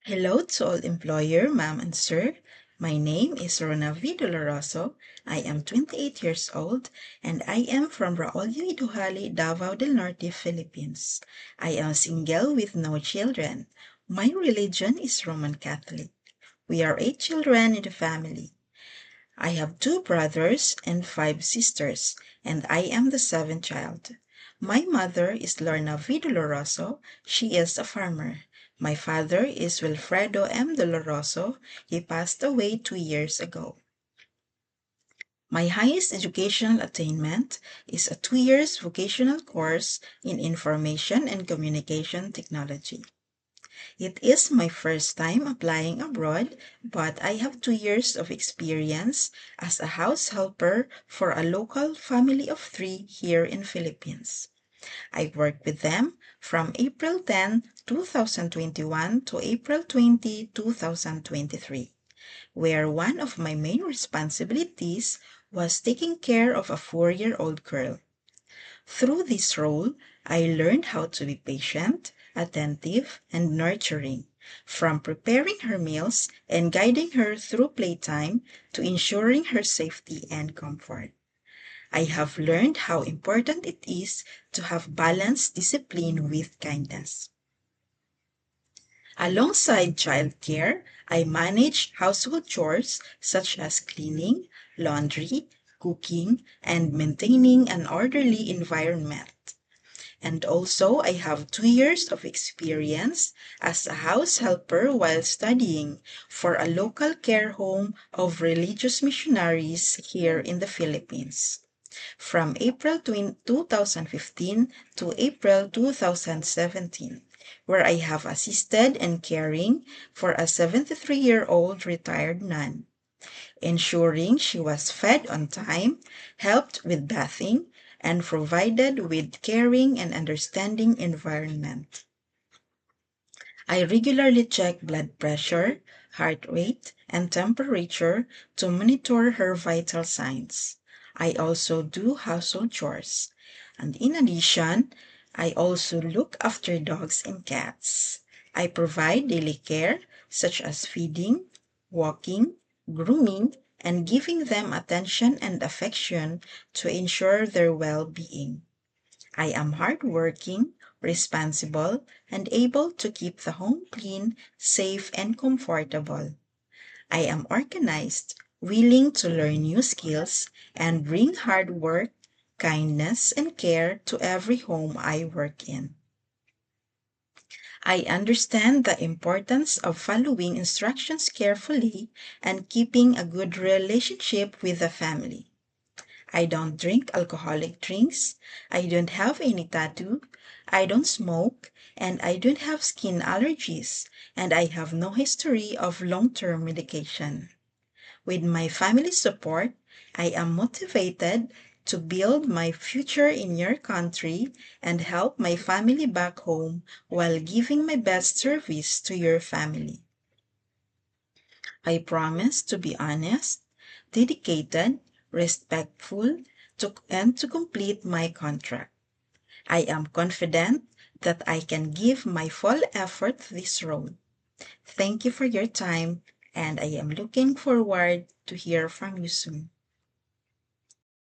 Hello to all employer, ma'am and sir. My name is Rona V. Doloroso. I am 28 years old and I am from Raolyo Iduhali, Davao del Norte, Philippines. I am single with no children. My religion is Roman Catholic. We are 8 children in the family. I have 2 brothers and 5 sisters, and I am the 7th child. My mother is Lorna V. Doloroso. She is a farmer. My father is Wilfredo M. Doloroso. He passed away 2 years ago. My highest educational attainment is a 2 years vocational course in Information and Communication Technology. It is my first time applying abroad, but I have 2 years of experience as a house helper for a local family of 3 here in Philippines. I worked with them from April 10, 2021 to April 20, 2023, where one of my main responsibilities was taking care of a 4-year-old girl. Through this role, I learned how to be patient, attentive, and nurturing, from preparing her meals and guiding her through playtime to ensuring her safety and comfort. I have learned how important it is to have balanced discipline with kindness. Alongside childcare, I manage household chores such as cleaning, laundry, cooking, and maintaining an orderly environment. And also, I have 2 years of experience as a house helper while studying for a local care home of religious missionaries here in the Philippines, from April 2015 to April 2017, where I have assisted and caring for a 73-year-old retired nun, ensuring she was fed on time, helped with bathing, and provided with caring and understanding environment. I regularly check blood pressure, heart rate, and temperature to monitor her vital signs. I also do household chores. And in addition, I also look after dogs and cats. I provide daily care such as feeding, walking, grooming, and giving them attention and affection to ensure their well-being. I am hardworking, responsible, and able to keep the home clean, safe, and comfortable. I am organized, willing to learn new skills, and bring hard work, kindness, and care to every home I work in. I understand the importance of following instructions carefully and keeping a good relationship with the family. I don't drink alcoholic drinks, I don't have any tattoo, I don't smoke, and I don't have skin allergies, and I have no history of long-term medication. With my family's support, I am motivated to build my future in your country and help my family back home while giving my best service to your family. I promise to be honest, dedicated, respectful, and to complete my contract. I am confident that I can give my full effort to this role. Thank you for your time, and I am looking forward to hear from you soon.